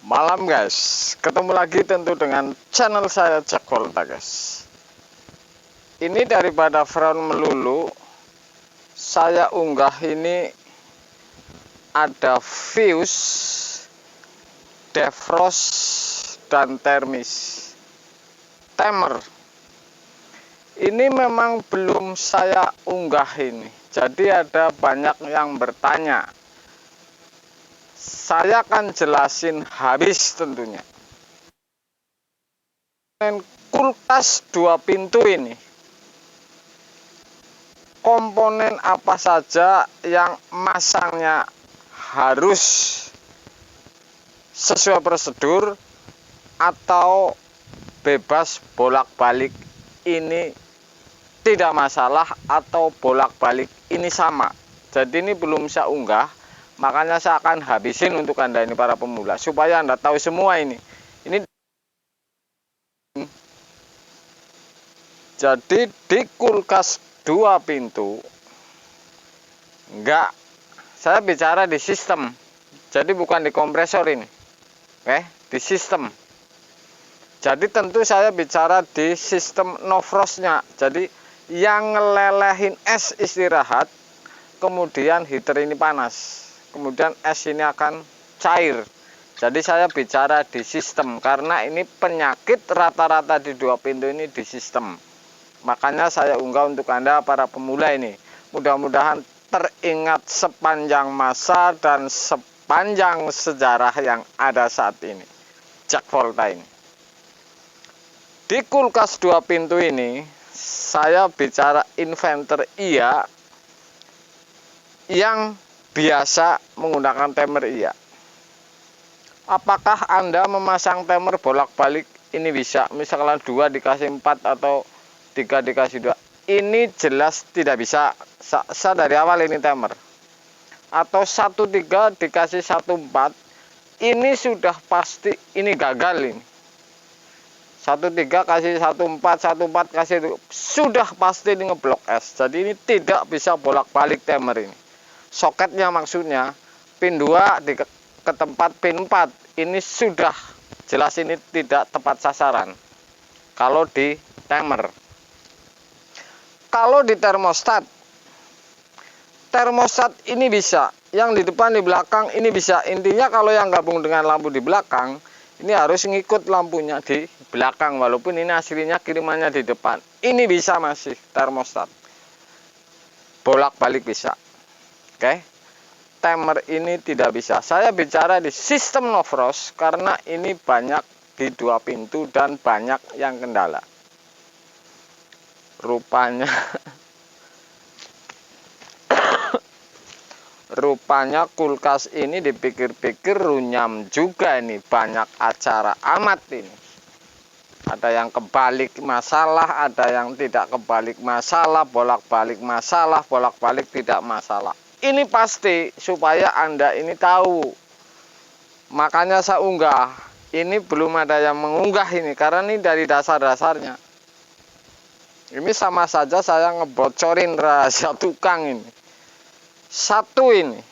Malam guys, ketemu lagi tentu dengan channel saya Jack Volta guys. Ini daripada front melulu, saya unggah ini ada fuse, defrost, dan termis. Timer ini memang belum saya unggah ini, jadi ada banyak yang bertanya. Saya akan jelasin habis tentunya. Kulkas 2 pintu ini, komponen apa saja yang masangnya harus sesuai prosedur atau bebas bolak-balik ini tidak masalah, atau bolak-balik ini sama. Jadi ini belum saya unggah, makanya saya akan habisin untuk Anda ini para pemula, supaya Anda tahu semua ini. Jadi di kulkas 2 pintu enggak, saya bicara di sistem, jadi bukan di kompresor ini. Oke, di sistem. Jadi tentu saya bicara di sistem no frostnya. Jadi yang ngelelehin es istirahat, kemudian heater ini panas, kemudian es ini akan cair. Jadi saya bicara di sistem, karena ini penyakit rata-rata di 2 pintu ini di sistem. Makanya saya unggah untuk Anda para pemula ini. Mudah-mudahan teringat sepanjang masa dan sepanjang sejarah yang ada saat ini. Jack Volta ini. Di kulkas 2 pintu ini, saya bicara inverter iya yang biasa menggunakan timer iya. Apakah Anda memasang timer bolak-balik ini bisa? Misalnya 2 dikasih 4 atau 3 dikasih 2. Ini jelas tidak bisa. Saya dari awal ini timer. Atau 1,3 dikasih 1,4. Ini sudah pasti ini gagal ini. 1,3 kasih 1,4, 1,4 kasih 2. Sudah pasti ini ngeblok es. Jadi ini tidak bisa bolak-balik timer ini. Soketnya maksudnya pin 2 ke tempat pin 4. Ini sudah jelas ini tidak tepat sasaran. Kalau di timer. Kalau di termostat ini bisa, yang di depan di belakang ini bisa. Intinya kalau yang gabung dengan lampu di belakang, ini harus ngikut lampunya di belakang, walaupun ini aslinya kirimannya di depan. Ini bisa masih termostat, bolak-balik bisa. Oke, timer ini tidak bisa. Saya bicara di sistem no frost karena ini banyak di 2 pintu dan banyak yang kendala. Rupanya kulkas ini dipikir-pikir runyam juga ini, banyak acara amat ini. Ada yang kebalik masalah, ada yang tidak kebalik masalah, bolak-balik masalah, bolak-balik tidak masalah. Ini pasti supaya Anda ini tahu. Makanya saya unggah. Ini belum ada yang mengunggah ini, karena ini dari dasar-dasarnya. Ini sama saja saya ngebocorin rahasia tukang ini. Satu ini,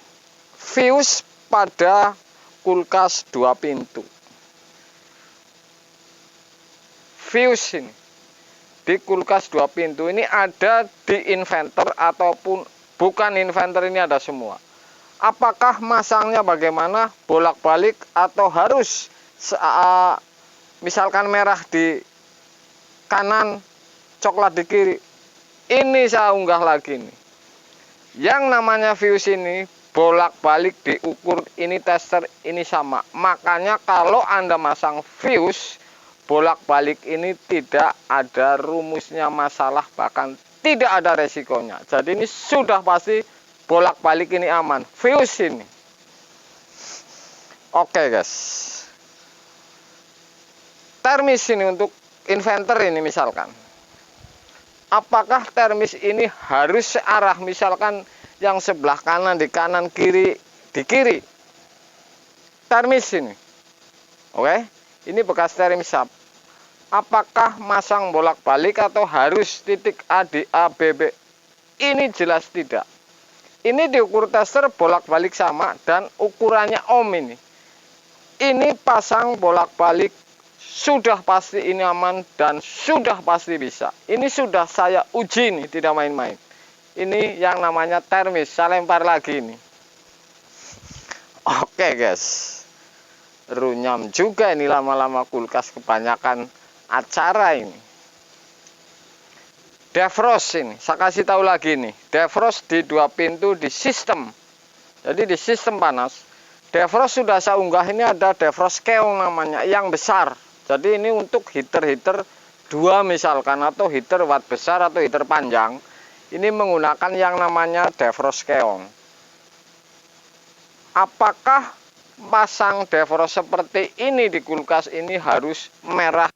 fuse pada kulkas 2 pintu. Fuse ini di kulkas 2 pintu ini ada di inverter ataupun bukan inverter, ini ada semua. Apakah masangnya bagaimana, bolak-balik atau harus misalkan merah di kanan, coklat di kiri. Ini saya unggah lagi nih. Yang namanya fuse ini bolak-balik diukur, ini tester ini sama. Makanya kalau Anda masang fuse bolak-balik ini tidak ada rumusnya masalah, bahkan tidak ada resikonya. Jadi ini sudah pasti bolak-balik ini aman. Fuse ini. Oke guys. Termis ini untuk inverter ini misalkan. Apakah termis ini harus searah, misalkan yang sebelah kanan di kanan, kiri di kiri? Termis ini. Oke, ini bekas termis sub. Apakah masang bolak-balik atau harus titik A di A, B, B? Ini jelas tidak. Ini diukur tester bolak-balik sama dan ukurannya ohm ini. ini pasang bolak-balik sudah pasti ini aman dan sudah pasti bisa. Ini sudah saya uji nih, tidak main-main. Ini yang namanya termis, saya lempar lagi ini. Oke guys, runyam juga ini lama-lama kulkas, kebanyakan acara ini. Defrost ini, saya kasih tahu lagi nih, defrost di 2 pintu di sistem. Jadi di sistem panas, defrost sudah saya unggah, ini ada defrost keong namanya, yang besar. Jadi ini untuk heater-heater 2 misalkan, atau heater watt besar atau heater panjang. Ini menggunakan yang namanya defrost keong. Apakah pasang defrost seperti ini di kulkas ini harus merah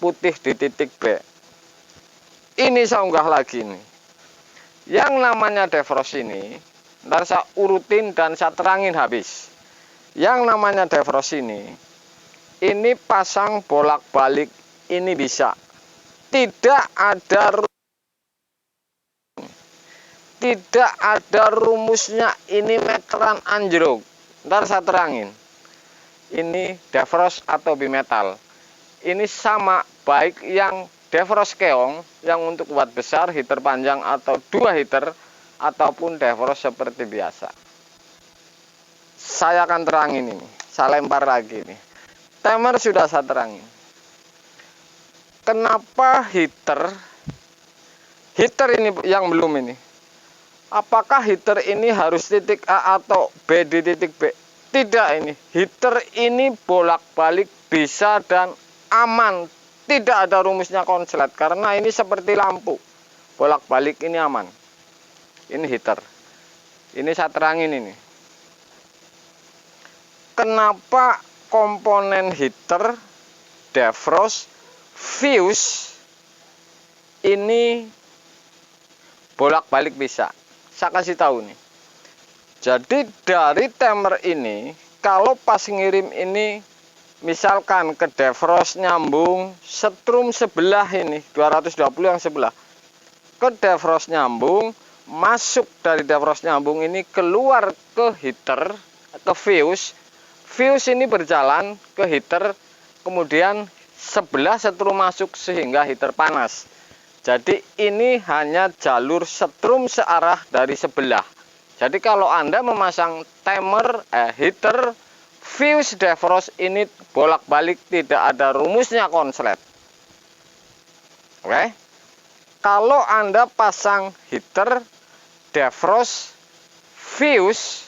putih di titik B? Ini saya unggah lagi nih. Yang namanya defrost ini, ntar saya urutin dan saya terangin habis. Yang namanya defrost ini pasang bolak-balik ini bisa. Tidak ada rumusnya, ini meteran anjlok. Ntar saya terangin. Ini defrost atau bimetal. Ini sama, baik yang defrost keong yang untuk watt besar, heater panjang atau 2 heater, ataupun defrost seperti biasa. Saya akan terangin ini. Saya lempar lagi nih. Timer sudah saya terangin. Kenapa heater ini yang belum ini? Apakah heater ini harus titik A atau B di titik B? Tidak, ini heater ini bolak-balik bisa dan aman. Tidak ada rumusnya konslet, karena ini seperti lampu, bolak-balik ini aman. Ini heater. Ini saya terangin ini. Kenapa komponen heater, defrost, fuse ini bolak-balik bisa? Saya kasih tahu nih. Jadi dari timer ini, kalau pas ngirim ini, misalkan ke defrost nyambung setrum sebelah ini 220 yang sebelah, ke defrost nyambung, masuk dari defrost nyambung ini keluar ke heater, ke fuse ini berjalan ke heater, kemudian sebelah setrum masuk sehingga heater panas. Jadi ini hanya jalur setrum searah dari sebelah. Jadi kalau Anda memasang timer, heater, fuse, defrost ini bolak-balik, tidak ada rumusnya konslet. Oke. Kalau Anda pasang heater, defrost, fuse,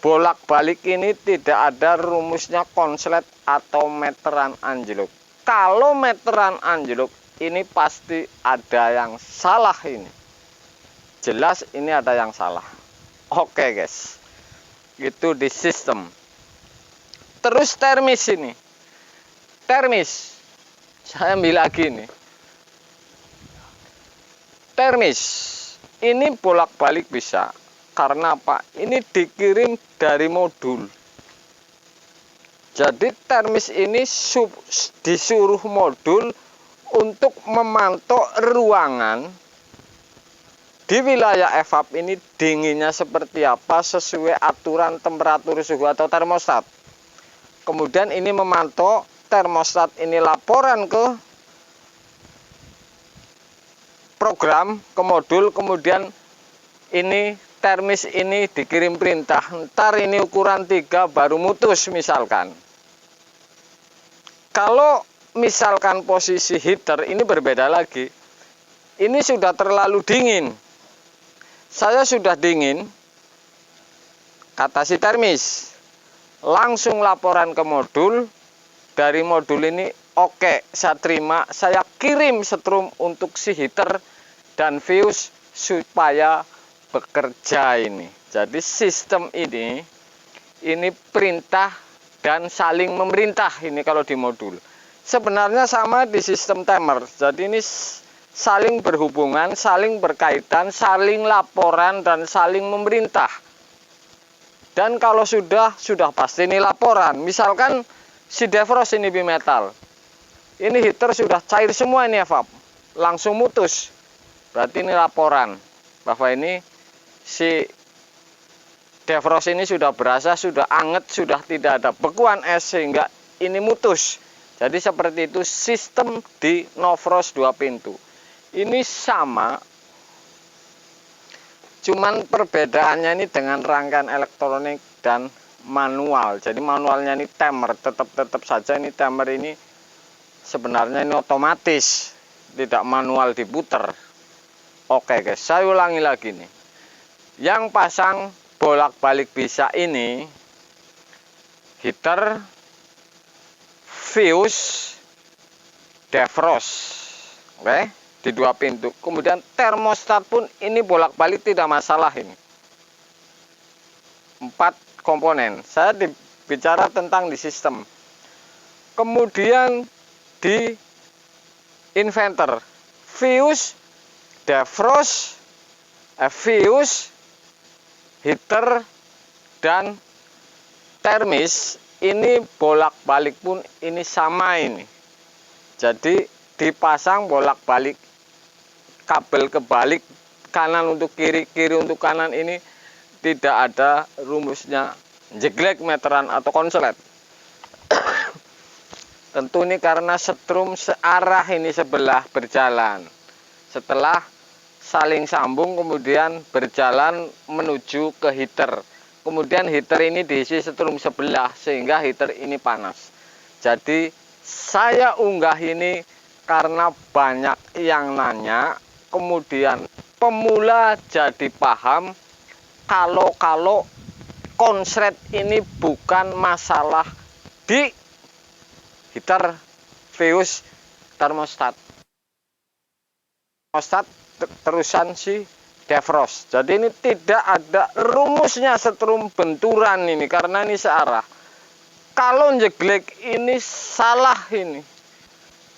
bolak-balik ini tidak ada rumusnya konslet atau meteran anjlok. Kalau meteran anjlok, ini pasti ada yang salah ini. Jelas ini ada yang salah. Oke guys. Itu di sistem. Terus termis ini. Termis. Saya ambil lagi nih. Termis. Ini bolak-balik bisa. Karena apa? Ini dikirim dari modul. Jadi termis ini disuruh modul untuk memantau ruangan di wilayah evap ini dinginnya seperti apa sesuai aturan temperatur suhu atau termostat. Kemudian ini memantau termostat ini laporan ke program, ke modul, kemudian ini termis ini dikirim perintah, ntar ini ukuran 3 baru mutus misalkan. Kalau misalkan posisi heater ini berbeda lagi. Ini sudah terlalu dingin. Saya sudah dingin, kata si termis. Langsung laporan ke modul. Dari modul ini, oke, saya terima. Saya kirim setrum untuk si heater dan fuse supaya bekerja ini. Jadi sistem ini perintah dan saling memerintah ini kalau di modul. Sebenarnya sama di sistem timer. Jadi ini saling berhubungan, saling berkaitan, saling laporan dan saling memerintah. Dan kalau sudah pasti ini laporan. Misalkan si defrost ini bimetal. Ini heater sudah cair semua ini evap. Langsung mutus. Berarti ini laporan bahwa ini si defrost ini sudah berasa, sudah anget, sudah tidak ada bekuan es sehingga ini mutus. Jadi seperti itu sistem di Novros 2 pintu. Ini sama, cuman perbedaannya ini dengan rangkaian elektronik dan manual. Jadi manualnya ini timer, tetap saja ini timer ini sebenarnya ini otomatis, tidak manual diputer. Oke guys, saya ulangi lagi nih. Yang pasang bolak-balik bisa ini heater, fuse, defrost. Oke, di 2 pintu. Kemudian termostat pun ini bolak-balik tidak masalah ini. 4 komponen. Saya bicara tentang di sistem. Kemudian di inverter, fuse, defrost, fuse, heater, dan termis ini bolak-balik pun ini sama ini. Jadi dipasang bolak-balik, kabel kebalik, kanan untuk kiri, kiri untuk kanan, ini tidak ada rumusnya jeglek, meteran, atau konslet. Tentu ini karena setrum searah ini sebelah berjalan. Setelah saling sambung kemudian berjalan menuju ke heater. Kemudian heater ini diisi setrum sebelah sehingga heater ini panas. Jadi saya unggah ini karena banyak yang nanya, kemudian pemula jadi paham kalau konslet ini bukan masalah di heater, fuse, termostat. Termostat terusan si defrost. Jadi ini tidak ada rumusnya setrum benturan ini karena ini searah. Kalau jeglek ini salah ini.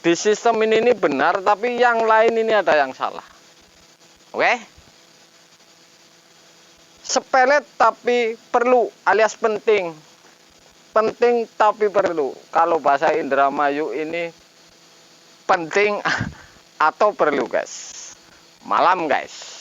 Di sistem ini benar, tapi yang lain ini ada yang salah. Oke? Sepele tapi perlu alias penting. Penting tapi perlu. Kalau bahasa Indramayu ini penting atau perlu guys. Malam guys.